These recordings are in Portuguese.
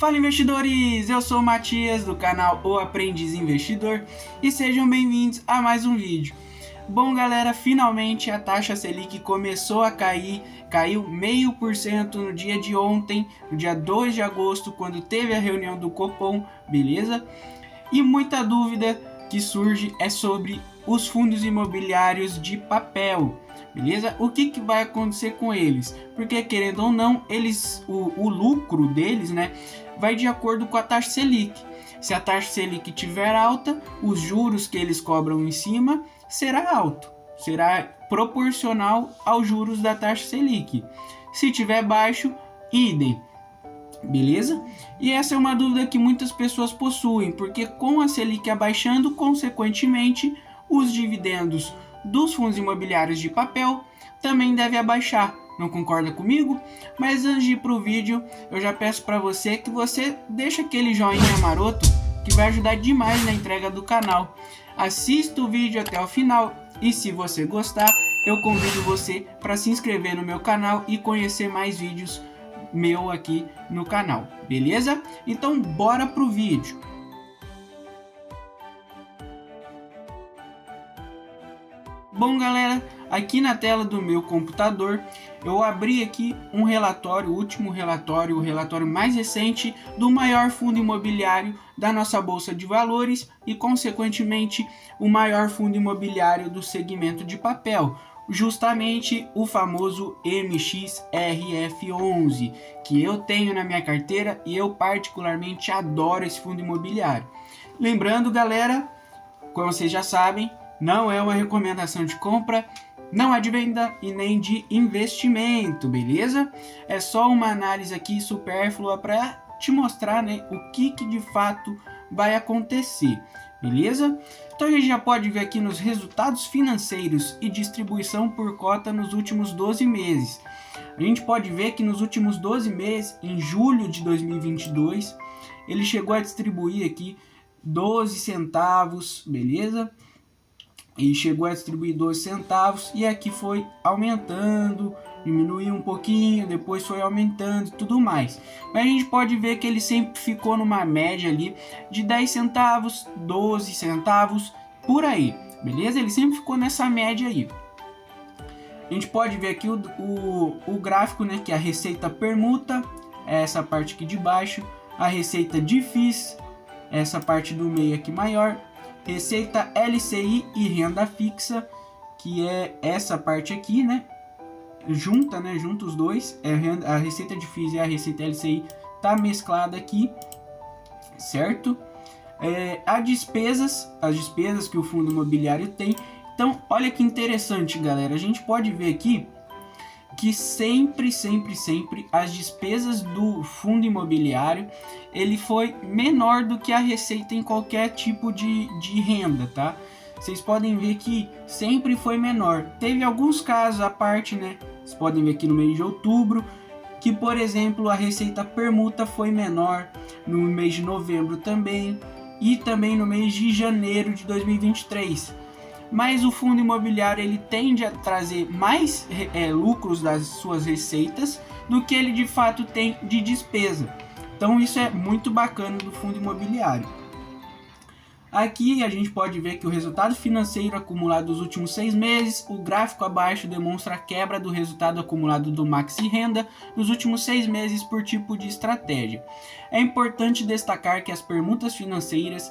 Fala, investidores! Eu sou o Matias do canal O Aprendiz Investidor e sejam bem-vindos a mais um vídeo. Bom, galera, finalmente a taxa Selic começou a cair, caiu 0,5% no dia de ontem, no dia 2 de agosto, quando teve a reunião do Copom, beleza? E muita dúvida que surge é sobre os fundos imobiliários de papel, beleza? O que vai acontecer com eles? Porque, querendo ou não, o lucro deles, né, vai de acordo com a taxa Selic. Se a taxa Selic tiver alta, os juros que eles cobram em cima será alto, será proporcional aos juros da taxa Selic. Se tiver baixo, idem. Beleza? E essa é uma dúvida que muitas pessoas possuem, porque com a Selic abaixando, consequentemente, os dividendos dos fundos imobiliários de papel também devem abaixar. Não concorda comigo? Mas antes de ir para o vídeo, eu já peço para você que você deixe aquele joinha maroto, que vai ajudar demais na entrega do canal. Assista o vídeo até o final e se você gostar, eu convido você para se inscrever no meu canal e conhecer mais vídeos meu aqui no canal, beleza? Então bora pro vídeo. Bom, galera, aqui na tela do meu computador eu abri aqui um relatório, o último relatório, o relatório mais recente do maior fundo imobiliário da nossa bolsa de valores e consequentemente o maior fundo imobiliário do segmento de papel, justamente o famoso MXRF11, que eu tenho na minha carteira e eu particularmente adoro esse fundo imobiliário. Lembrando, galera, como vocês já sabem, não é uma recomendação de compra, não é de venda e nem de investimento, beleza? É só uma análise aqui supérflua para te mostrar, né, o que de fato vai acontecer, beleza? Então a gente já pode ver aqui nos resultados financeiros e distribuição por cota nos últimos 12 meses. A gente pode ver que nos últimos 12 meses, em julho de 2022, ele chegou a distribuir aqui 12 centavos, beleza? E chegou a distribuir 12 centavos e aqui foi aumentando, diminuiu um pouquinho, depois foi aumentando e tudo mais. Mas a gente pode ver que ele sempre ficou numa média ali de 10 centavos, 12 centavos, por aí, beleza? Ele sempre ficou nessa média aí. A gente pode ver aqui o gráfico, né, que é a receita permuta, essa parte aqui de baixo, a receita de FIIs, essa parte do meio aqui maior, receita LCI e renda fixa, que é essa parte aqui, né? Junta os dois, a receita de FIIs e a receita LCI tá mesclada aqui, certo? As despesas que o fundo imobiliário tem. Então, olha que interessante, galera. A gente pode ver aqui que sempre as despesas do fundo imobiliário ele foi menor do que a receita em qualquer tipo de renda, tá? Vocês podem ver que sempre foi menor. Teve alguns casos à parte, né? Vocês podem ver aqui no mês de outubro que, por exemplo, a receita permuta foi menor, no mês de novembro também e também no mês de janeiro de 2023. Mas o fundo imobiliário ele tende a trazer mais lucros das suas receitas do que ele de fato tem de despesa. Então isso é muito bacana do fundo imobiliário. Aqui a gente pode ver que o resultado financeiro acumulado dos últimos 6 meses, o gráfico abaixo demonstra a quebra do resultado acumulado do Maxi Renda nos últimos 6 meses por tipo de estratégia. É importante destacar que as permutas financeiras,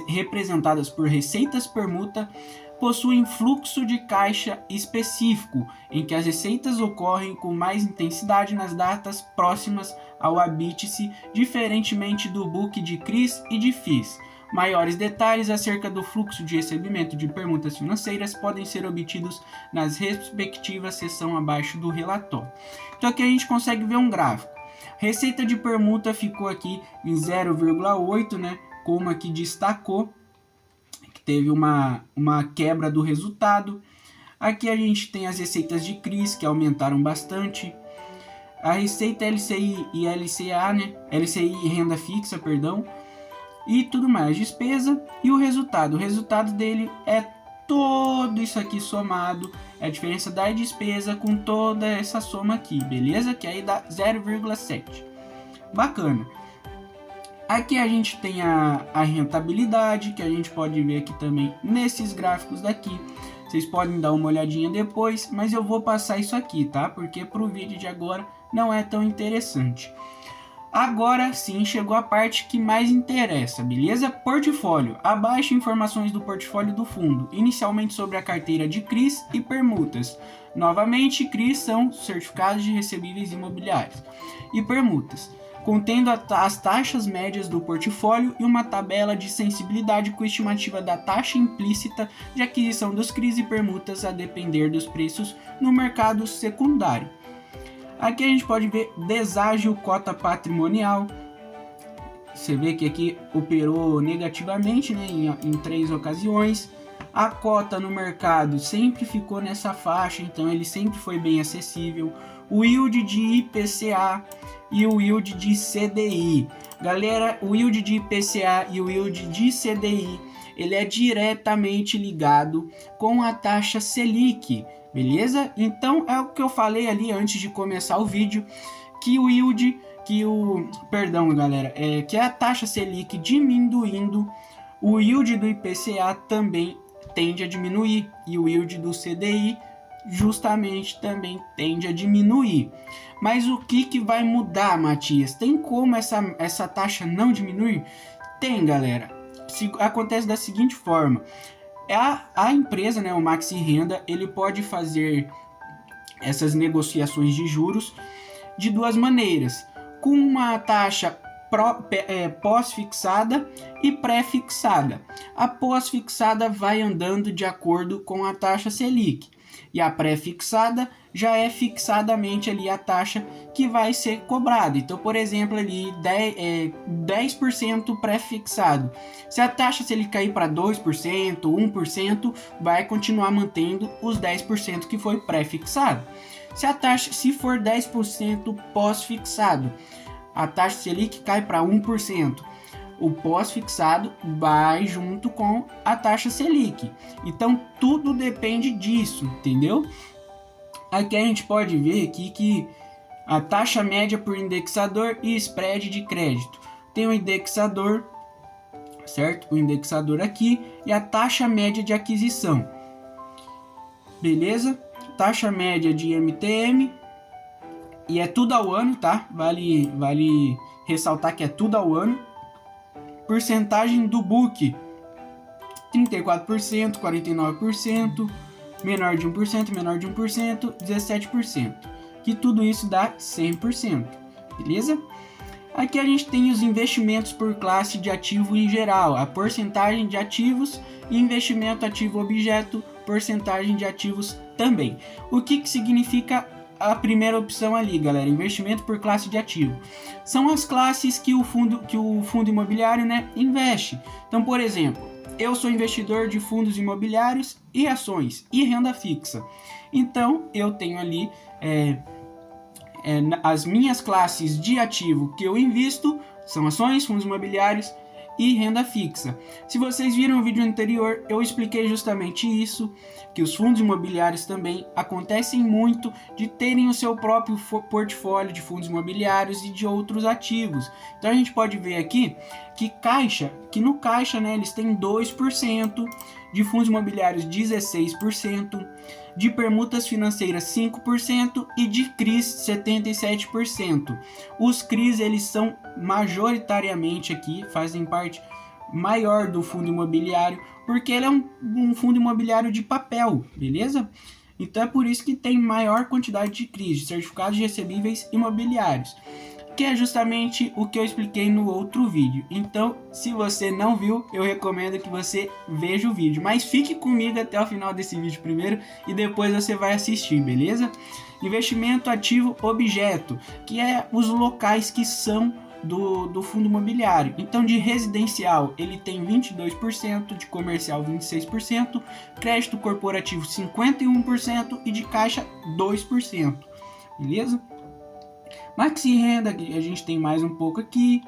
representadas por receitas permuta, possuem fluxo de caixa específico, em que as receitas ocorrem com mais intensidade nas datas próximas ao habite-se, diferentemente do book de CRIs e de FIIs. Maiores detalhes acerca do fluxo de recebimento de permutas financeiras podem ser obtidos nas respectivas seções abaixo do relatório. Então aqui a gente consegue ver um gráfico. Receita de permuta ficou aqui em 0,8, né, como aqui destacou, teve uma quebra do resultado. Aqui a gente tem as receitas de CRIs que aumentaram bastante. A receita LCI e LCA, né? LCI e renda fixa, perdão. E tudo mais, despesa e o resultado. O resultado dele é todo isso aqui somado, é a diferença da despesa com toda essa soma aqui, beleza? Que aí dá 0,7. Bacana. Aqui a gente tem a rentabilidade, que a gente pode ver aqui também nesses gráficos daqui. Vocês podem dar uma olhadinha depois, mas eu vou passar isso aqui, tá? Porque para o vídeo de agora não é tão interessante. Agora sim chegou a parte que mais interessa, beleza? Portfólio. Abaixo informações do portfólio do fundo, inicialmente sobre a carteira de CRIs e permutas. Novamente, CRIs são certificados de recebíveis imobiliários e permutas, contendo as taxas médias do portfólio e uma tabela de sensibilidade com estimativa da taxa implícita de aquisição dos CRIs e permutas a depender dos preços no mercado secundário. Aqui a gente pode ver deságio cota patrimonial. Você vê que aqui operou negativamente, né, em 3 ocasiões. A cota no mercado sempre ficou nessa faixa, então ele sempre foi bem acessível. O yield de IPCA e o yield de CDI. Galera, o yield de IPCA e o yield de CDI, ele é diretamente ligado com a taxa Selic, beleza? Então é o que eu falei ali antes de começar o vídeo, que o yield, que a taxa Selic diminuindo, o yield do IPCA também tende a diminuir e o yield do CDI justamente também tende a diminuir. Mas o que vai mudar, Matias? Tem como essa taxa não diminuir? Tem, galera. Acontece da seguinte forma: a empresa, né, o Maxi Renda, ele pode fazer essas negociações de juros de duas maneiras, com uma taxa pós-fixada e pré-fixada. A pós-fixada vai andando de acordo com a taxa Selic, e a pré-fixada já é fixadamente ali a taxa que vai ser cobrada. Então, por exemplo, ali 10% pré-fixado. Se a taxa Selic cair para 2%, 1%, vai continuar mantendo os 10% que foi pré-fixado. Se for 10% pós-fixado, a taxa Selic cai para 1%. O pós-fixado vai junto com a taxa Selic. Então, tudo depende disso, entendeu? Aqui a gente pode ver aqui que a taxa média por indexador e spread de crédito. Tem o indexador, certo? O indexador aqui e a taxa média de aquisição. Beleza? Taxa média de MTM. E é tudo ao ano, tá? Vale ressaltar que é tudo ao ano. Porcentagem do book: 34%, 49%, menor de 1%, menor de 1%, 17%. Que tudo isso dá 100%, beleza? Aqui a gente tem os investimentos por classe de ativo em geral, a porcentagem de ativos e investimento ativo objeto, porcentagem de ativos também. O que significa a primeira opção ali, galera? Investimento por classe de ativo. São as classes que o fundo imobiliário, né, investe. Então, por exemplo, eu sou investidor de fundos imobiliários e ações e renda fixa. Então, eu tenho ali as minhas classes de ativo que eu invisto são ações, fundos imobiliários e renda fixa. Se vocês viram o vídeo anterior, eu expliquei justamente isso, que os fundos imobiliários também acontecem muito de terem o seu próprio portfólio de fundos imobiliários e de outros ativos. Então a gente pode ver aqui que no Caixa, né, eles têm 2%, de fundos imobiliários 16%, de permutas financeiras 5% e de CRIs 77%. Os CRIs, eles são majoritariamente aqui, fazem parte maior do fundo imobiliário, porque ele é um fundo imobiliário de papel, beleza? Então é por isso que tem maior quantidade de CRIs, de certificados de recebíveis imobiliários, que é justamente o que eu expliquei no outro vídeo. Então, se você não viu, eu recomendo que você veja o vídeo, mas fique comigo até o final desse vídeo primeiro e depois você vai assistir, beleza? Investimento ativo objeto, que é os locais que são do fundo imobiliário. Então, de residencial ele tem 22%, de comercial 26%, crédito corporativo 51% e de caixa 2%, beleza? Maxi Renda, a gente tem mais um pouco aqui.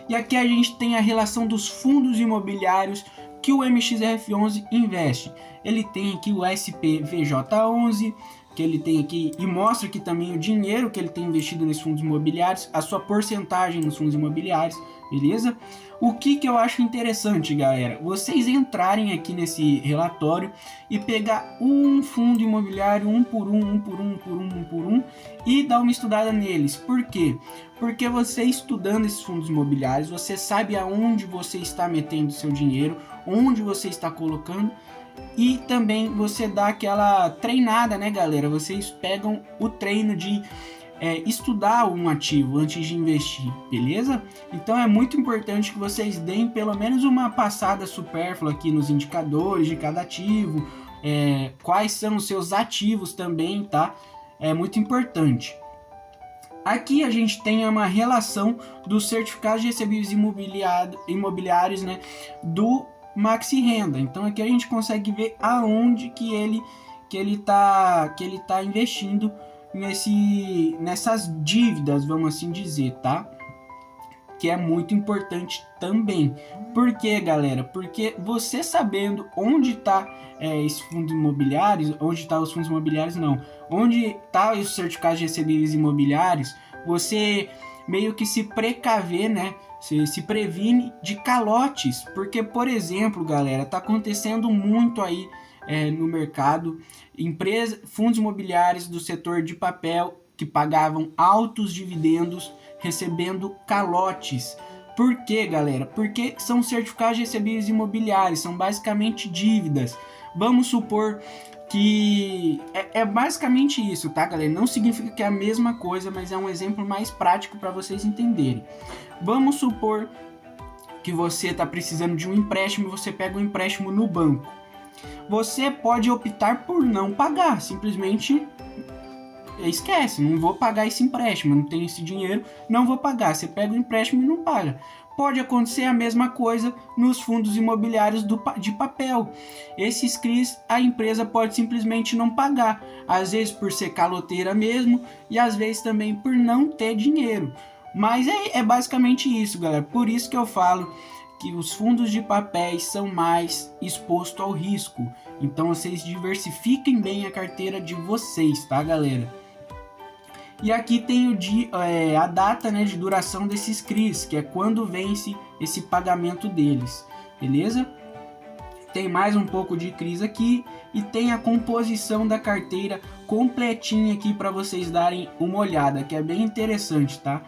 E aqui a gente tem a relação dos fundos imobiliários que o MXRF11 investe. Ele tem aqui o SPVJ11, que ele tem aqui e mostra aqui também o dinheiro que ele tem investido nesses fundos imobiliários, a sua porcentagem nos fundos imobiliários, beleza? O que eu acho interessante, galera, vocês entrarem aqui nesse relatório e pegar um fundo imobiliário um por um e dar uma estudada neles. Por quê? Porque você estudando esses fundos imobiliários, você sabe aonde você está metendo seu dinheiro, onde você está colocando, e também você dá aquela treinada, né, galera? Vocês pegam o treino de estudar um ativo antes de investir, beleza? Então é muito importante que vocês deem pelo menos uma passada supérflua aqui nos indicadores de cada ativo, quais são os seus ativos também, tá? É muito importante. Aqui a gente tem uma relação dos certificados de recebíveis imobiliários, né, do Maxi Renda. Então aqui a gente consegue ver aonde que ele tá investindo nessas dívidas, vamos assim dizer, tá? Que é muito importante também. Por quê, galera? Porque você sabendo onde tá esses fundos imobiliários, onde tá os certificados de recebíveis imobiliários, você meio que se precaver, né? Se previne de calotes, porque, por exemplo, galera, tá acontecendo muito aí no mercado, fundos imobiliários do setor de papel que pagavam altos dividendos recebendo calotes. Por quê, galera? Porque são certificados de recebíveis imobiliários, são basicamente dívidas. Vamos supor que é basicamente isso, tá, galera? Não significa que é a mesma coisa, mas é um exemplo mais prático para vocês entenderem. Vamos supor que você está precisando de um empréstimo e você pega um empréstimo no banco. Você pode optar por não pagar, simplesmente esquece, não vou pagar esse empréstimo, não tenho esse dinheiro, não vou pagar. Você pega o empréstimo e não paga. Pode acontecer a mesma coisa nos fundos imobiliários de papel. Esses CRIs a empresa pode simplesmente não pagar, às vezes por ser caloteira mesmo e às vezes também por não ter dinheiro. Mas é basicamente isso, galera. Por isso que eu falo que os fundos de papéis são mais expostos ao risco. Então vocês diversifiquem bem a carteira de vocês, tá, galera? E aqui tem a data, né, de duração desses CRIs, que é quando vence esse pagamento deles, beleza? Tem mais um pouco de CRIs aqui e tem a composição da carteira completinha aqui para vocês darem uma olhada, que é bem interessante, tá?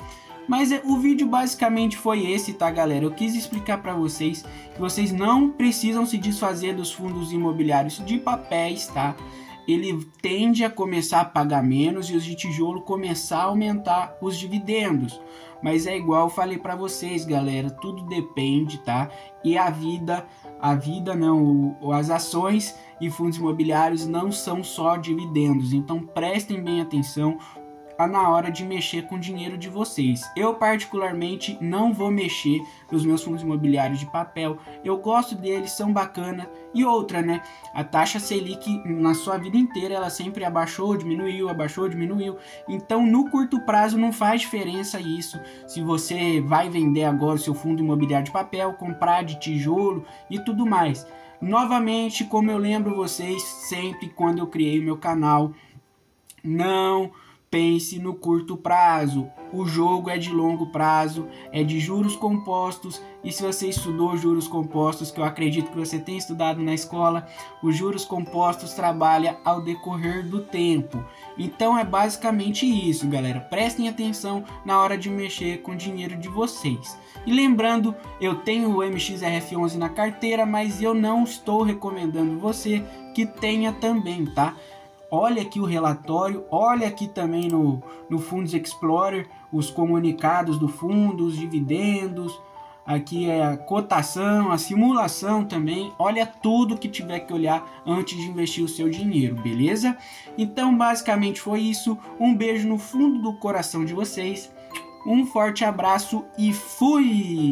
Mas o vídeo basicamente foi esse, tá, galera? Eu quis explicar para vocês que vocês não precisam se desfazer dos fundos imobiliários de papéis, tá? Ele tende a começar a pagar menos e os de tijolo começar a aumentar os dividendos. Mas é igual eu falei para vocês, galera, tudo depende, tá? E as ações e fundos imobiliários não são só dividendos. Então prestem bem atenção na hora de mexer com o dinheiro de vocês. Eu particularmente não vou mexer nos meus fundos imobiliários de papel. Eu gosto deles, são bacanas. E outra, né? A taxa Selic na sua vida inteira ela sempre abaixou, diminuiu. Então no curto prazo não faz diferença isso. Se você vai vender agora o seu fundo imobiliário de papel, comprar de tijolo e tudo mais. Novamente, como eu lembro vocês sempre quando eu criei o meu canal, não pense no curto prazo. O jogo é de longo prazo, é de juros compostos. E se você estudou juros compostos, que eu acredito que você tenha estudado na escola, os juros compostos trabalham ao decorrer do tempo. Então é basicamente isso, galera. Prestem atenção na hora de mexer com o dinheiro de vocês. E lembrando, eu tenho o MXRF11 na carteira, mas eu não estou recomendando você que tenha também, tá? Olha aqui o relatório, olha aqui também no Fundos Explorer, os comunicados do fundo, os dividendos, aqui é a cotação, a simulação também, olha tudo que tiver que olhar antes de investir o seu dinheiro, beleza? Então basicamente foi isso, um beijo no fundo do coração de vocês, um forte abraço e fui!